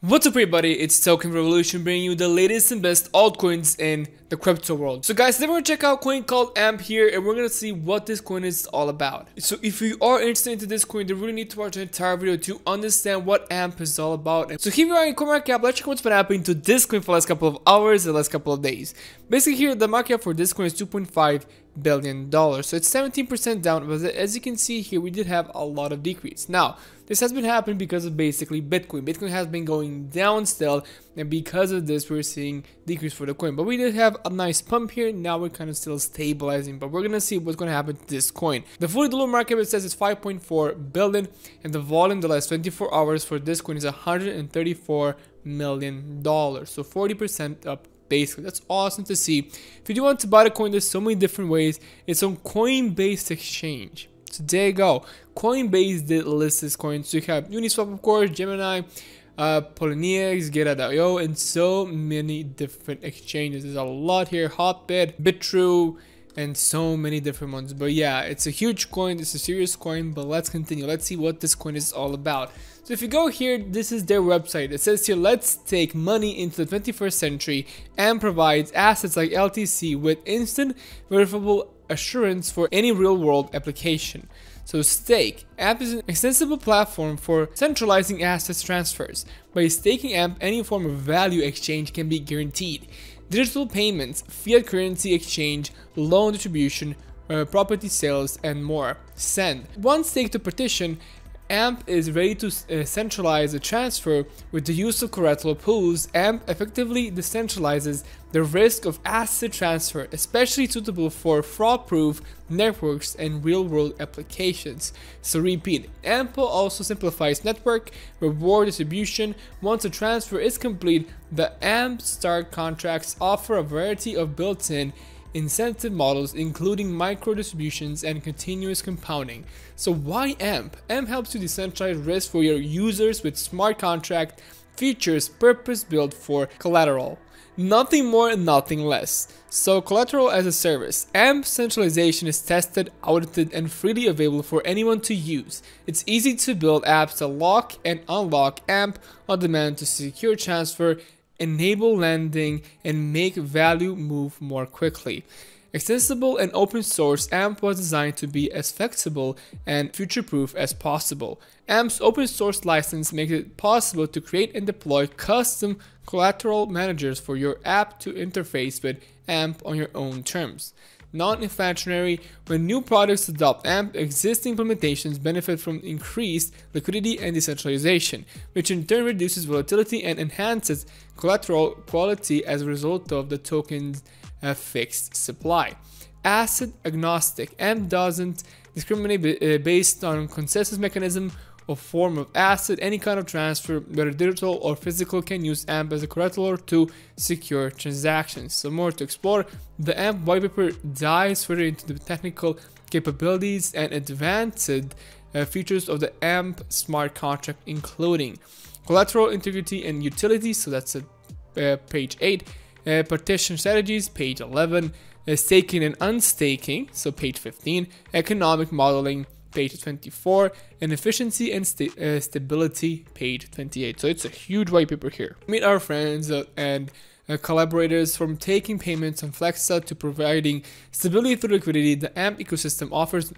What's up everybody, it's Token Revolution bringing you the latest and best altcoins in the crypto world. So guys, today we're going to check out a coin called AMP here and we're going to see what this coin is all about. So if you are interested into this coin, you really need to watch the entire video to understand what AMP is all about. And so here we are in CoinMarketCap. Let's check what's been happening to this coin for the last couple of hours and the last couple of days. Basically here, the market cap for this coin is $2.5 billion. So it's 17% down, but as you can see here, we did have a lot of decrease. Now, this has been happening because of basically Bitcoin. Bitcoin has been going down still, and because of this, we're seeing decrease for the coin. But we did have a nice pump here. Now we're kind of still stabilizing, but we're gonna see what's gonna happen to this coin. The fully diluted market cap says it's 5.4 billion, and the volume the last 24 hours for this coin is $134 million. So 40% up. Basically, that's awesome to see. If you do want to buy the coin, there's so many different ways. It's on Coinbase Exchange. So there you go. Coinbase did list this coin. So you have Uniswap, of course, Gemini, Poloniex, Get.io, and so many different exchanges. There's a lot here. Hotbit, Bitrue, and so many different ones. But yeah, it's a huge coin. It's a serious coin. But let's continue. Let's see what this coin is all about. So if you go here, this is their website. It says here, let's take money into the 21st century and provides assets like LTC with instant verifiable assurance for any real-world application. So Stake. AMP is an extensible platform for centralizing assets transfers. By staking AMP, any form of value exchange can be guaranteed. Digital payments, fiat currency exchange, loan distribution, property sales, and more. Send. Once staked to partition, AMP is ready to centralize the transfer with the use of collateral pools. AMP effectively decentralizes the risk of asset transfer, especially suitable for fraud-proof networks and real-world applications. So repeat, AMP also simplifies network reward distribution. Once a transfer is complete, the AMP Start contracts offer a variety of built-in incentive models, including micro distributions and continuous compounding. So why AMP? AMP helps you decentralize risk for your users with smart contract features purpose built for collateral. Nothing more and nothing less. So collateral as a service. AMP centralization is tested, audited, and freely available for anyone to use. It's easy to build apps to lock and unlock AMP on demand to secure transfer, enable lending, and make value move more quickly. Extensible and open source, AMP was designed to be as flexible and future-proof as possible. AMP's open source license makes it possible to create and deploy custom collateral managers for your app to interface with AMP on your own terms. Non-inflationary. When new products adopt AMP, existing implementations benefit from increased liquidity and decentralization, which in turn reduces volatility and enhances collateral quality as a result of the token's fixed supply. Asset agnostic. AMP doesn't discriminate based on consensus mechanism or form of asset. Any kind of transfer, whether digital or physical, can use AMP as a collateral to secure transactions. So more to explore. The AMP white paper dives further into the technical capabilities and advanced features of the AMP smart contract, including collateral integrity and utility. So that's page 8. Partition strategies, page 11. Staking and unstaking, so page 15. Economic modeling, page 24, and efficiency and stability, page 28. So it's a huge white paper here. Meet our friends and collaborators. From taking payments on Flexa to providing stability through liquidity, the AMP ecosystem offers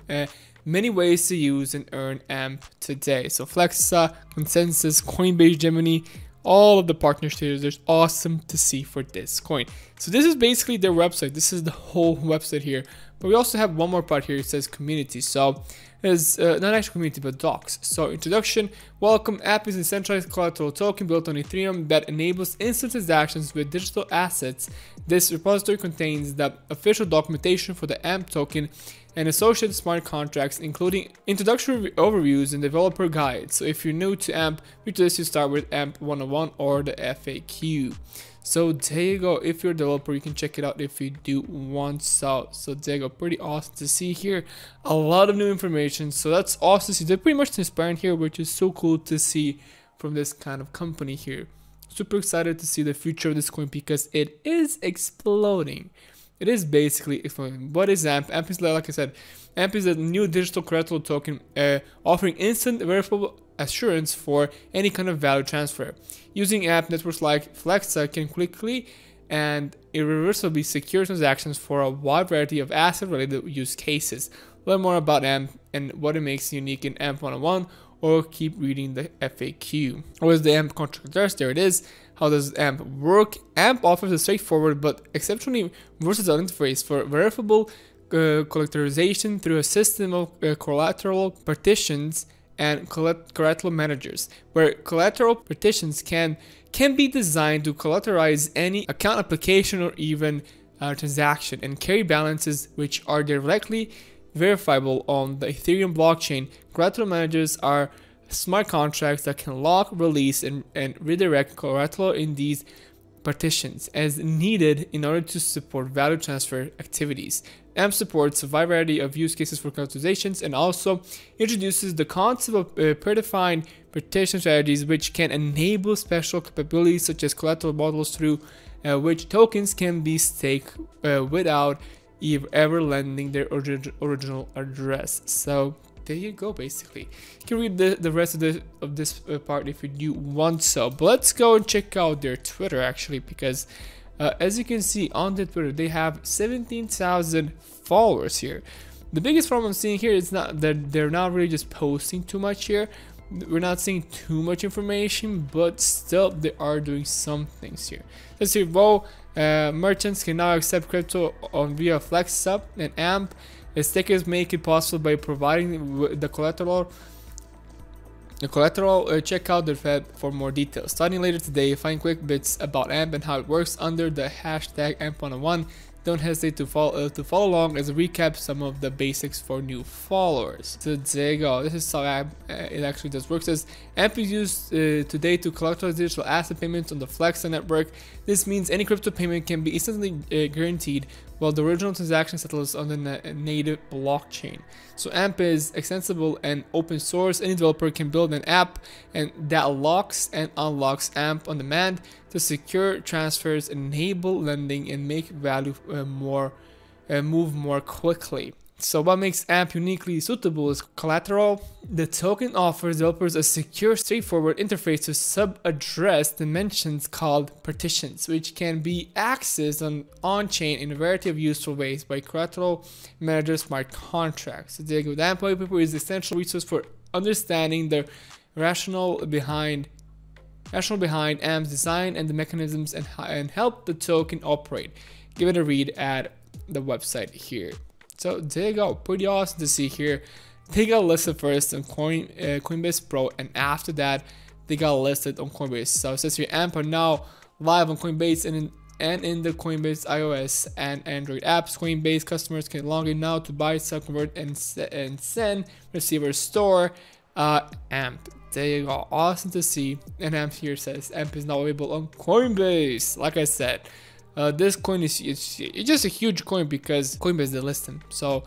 many ways to use and earn AMP today. So Flexa, Consensus, Coinbase, Gemini, all of the partners here, there's awesome to see for this coin. So this is basically their website. This is the whole website here. But we also have one more part here. It says community. So it's not actually community, but docs. So introduction. Welcome. AMP is a centralized collateral token built on Ethereum that enables instant transactions with digital assets. This repository contains the official documentation for the AMP token and associated smart contracts, including introductory overviews and developer guides. So if you're new to AMP, we suggest you start with AMP 101 or the FAQ. So there you go. If you're a developer, you can check it out if you do want so. So there you go. Pretty awesome to see here. A lot of new information. So that's awesome to see. They're pretty much transparent here, which is so cool to see from this kind of company here. Super excited to see the future of this coin because it is exploding. It is basically exploding. What is AMP? AMP is, like I said, AMP is a new digital collateral token offering instant verifiable assurance for any kind of value transfer. Using AMP networks like Flexa can quickly and irreversibly secure transactions for a wide variety of asset-related use cases. Learn more about AMP and what it makes unique in AMP 101, or keep reading the FAQ. What is the AMP contract address? There it is. How does AMP work? AMP offers a straightforward but exceptionally versatile interface for verifiable collateralization through a system of collateral partitions and collateral managers, where collateral partitions can be designed to collateralize any account application or even transaction and carry balances which are directly verifiable on the Ethereum blockchain. Collateral managers are smart contracts that can lock, release, and redirect collateral in these partitions as needed in order to support value transfer activities. AMP supports a variety of use cases for collateralizations and also introduces the concept of predefined partition strategies, which can enable special capabilities such as collateral models through which tokens can be staked without ever lending their original address. So there you go. Basically, you can read the rest of this part if you do want so. But let's go and check out their Twitter actually, because as you can see on their Twitter, they have 17,000 followers here. The biggest problem I'm seeing here is not that they're not really just posting too much here. We're not seeing too much information, but still they are doing some things here. Let's see. Well, merchants can now accept crypto on via Flexa and AMP. Stakers make it possible by providing the collateral. Check out their Fed for more details. Starting later today, find quick bits about AMP and how it works under the hashtag AMP101. Don't hesitate to follow along as I recap some of the basics for new followers. So there you go. This is how it actually does work. It says AMP is used today to collateralize digital asset payments on the Flexa network. This means any crypto payment can be instantly guaranteed, while the original transaction settles on the native blockchain. So AMP is extensible and open source. Any developer can build an app and that locks and unlocks AMP on demand to secure transfers, enable lending, and make value move more quickly. So what makes AMP uniquely suitable is collateral. The token offers developers a secure, straightforward interface to sub-address dimensions called partitions, which can be accessed on-chain in a variety of useful ways by collateral manager smart contracts. So the AMP white paper is the essential resource for understanding the rationale behind AMP's design and the mechanisms and help the token operate. Give it a read at the website here. So there you go, pretty awesome to see here. They got listed first on Coinbase Pro, and after that they got listed on Coinbase. So it says here AMP are now live on Coinbase and in the Coinbase iOS and Android apps. Coinbase customers can log in now to buy, sell, convert, and send, receive, or store AMP. There you go, awesome to see. And AMP here says AMP is now available on Coinbase. Like I said, this coin is it's just a huge coin because Coinbase did list them. So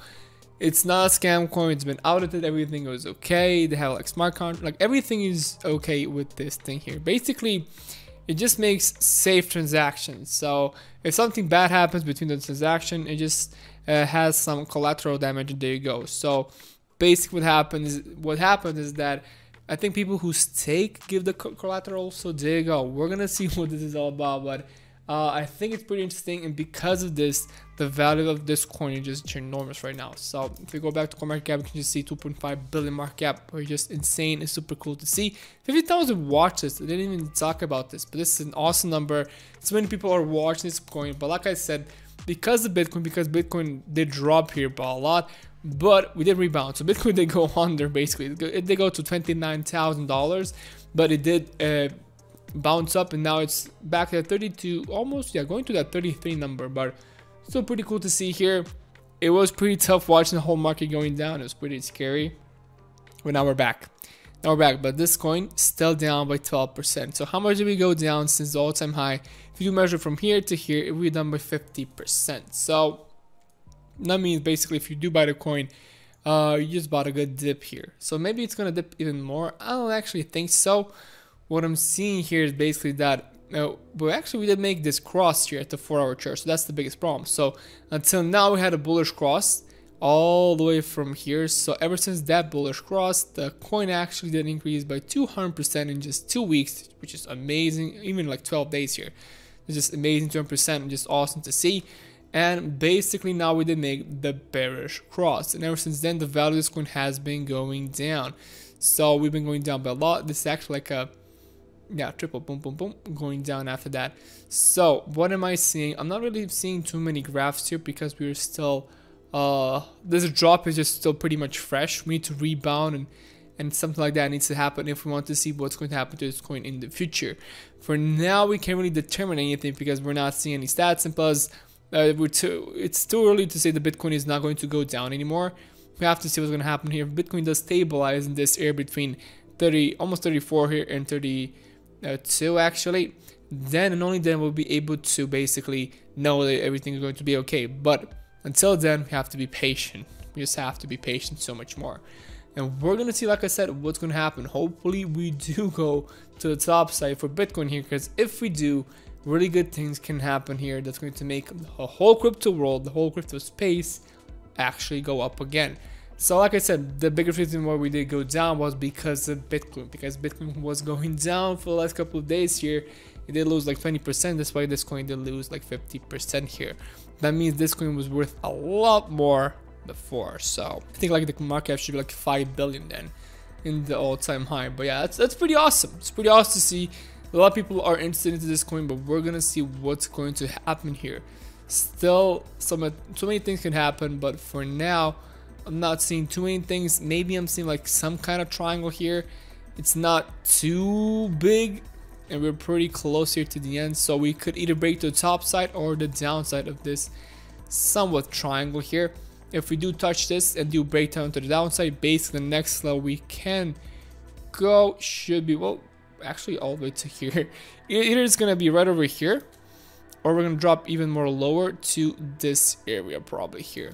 it's not a scam coin. It's been audited. Everything was okay. They have like smart contract, like everything is okay with this thing here. Basically, it just makes safe transactions. So if something bad happens between the transaction, it just has some collateral damage, and there you go. So basically, what happens is that I think people who stake give the collateral. So there you go. We're gonna see what this is all about, but I think it's pretty interesting, and because of this, the value of this coin is just enormous right now. So if we go back to CoinMarketCap, we can just see 2.5 billion market cap, which is just insane. It's super cool to see. 50,000 watches. They didn't even talk about this, but this is an awesome number. So many people are watching this coin, but like I said, because Bitcoin did drop here by a lot, but we did rebound. So Bitcoin did go under basically. They go to $29,000, but it did bounce up, and now it's back at 32, almost, yeah, going to that 33 number, but still pretty cool to see here. It was pretty tough watching the whole market going down. It was pretty scary, but now we're back. But this coin still down by 12%. So how much did we go down since the all-time high? If you measure from here to here, it will be done by 50%. So that means basically if you do buy the coin, you just bought a good dip here. So maybe it's gonna dip even more. I don't actually think so. What I'm seeing here is basically that, well, actually we did make this cross here at the 4-hour chart, so that's the biggest problem. So until now we had a bullish cross all the way from here. So ever since that bullish cross, the coin actually did increase by 200% in just 2 weeks, which is amazing. Even like 12 days here, it's just amazing. 200%, just awesome to see. And basically now we did make the bearish cross, and ever since then the value of this coin has been going down. So we've been going down by a lot. This is actually like a triple boom boom boom going down after that. So what am I seeing? I'm not really seeing too many graphs here because we're still this drop is just still pretty much fresh. We need to rebound, and something like that needs to happen if we want to see what's going to happen to this coin in the future. For now we can't really determine anything because we're not seeing any stats, and plus it's too early to say the Bitcoin is not going to go down anymore. We have to see what's going to happen here. If Bitcoin does stabilize in this area between 30, almost 34 here, and 32 actually, then and only then we'll be able to basically know that everything is going to be okay. But until then, we have to be patient. We just have to be patient so much more. And we're going to see, like I said, what's going to happen. Hopefully we do go to the top side for Bitcoin here, because if we do, really good things can happen here that's going to make the whole crypto world, the whole crypto space actually go up again. So like I said, the biggest reason why we did go down was because of Bitcoin. Because Bitcoin was going down for the last couple of days here. It did lose like 20%. That's why this coin did lose like 50% here. That means this coin was worth a lot more before. So I think like the market cap should be like 5 billion then in the all-time high. But yeah, that's pretty awesome. It's pretty awesome to see. A lot of people are interested into this coin, but we're gonna see what's going to happen here. Still, so many things can happen, but for now, I'm not seeing too many things. Maybe I'm seeing like some kind of triangle here. It's not too big, and we're pretty close here to the end. So we could either break the top side or the downside of this somewhat triangle here. If we do touch this and do breakdown to the downside, basically the next level we can go should be, well, actually all the way to here. Either it's gonna be right over here, or we're gonna drop even more lower to this area probably here,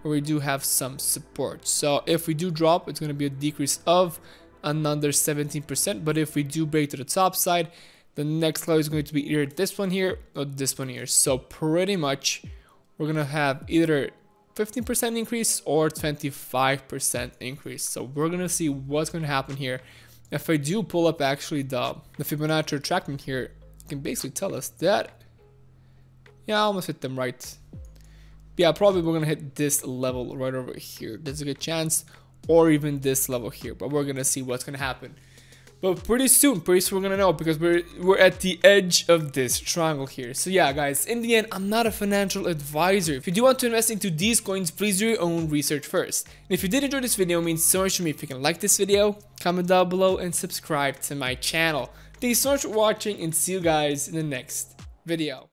where we do have some support. So if we do drop, it's gonna be a decrease of another 17%. But if we do break to the top side, the next level is going to be either this one here or this one here. So pretty much we're gonna have either 15% increase or 25% increase. So we're gonna see what's gonna happen here. If I do pull up actually the Fibonacci retracement here, it can basically tell us that, yeah, I almost hit them right. Yeah, probably we're gonna hit this level right over here. There's a good chance, or even this level here, but we're gonna see what's gonna happen. But pretty soon we're gonna know, because we're at the edge of this triangle here. So yeah, guys, in the end, I'm not a financial advisor. If you do want to invest into these coins, please do your own research first. And if you did enjoy this video, it means so much to me if you can like this video, comment down below, and subscribe to my channel. Thank you so much for watching, and see you guys in the next video.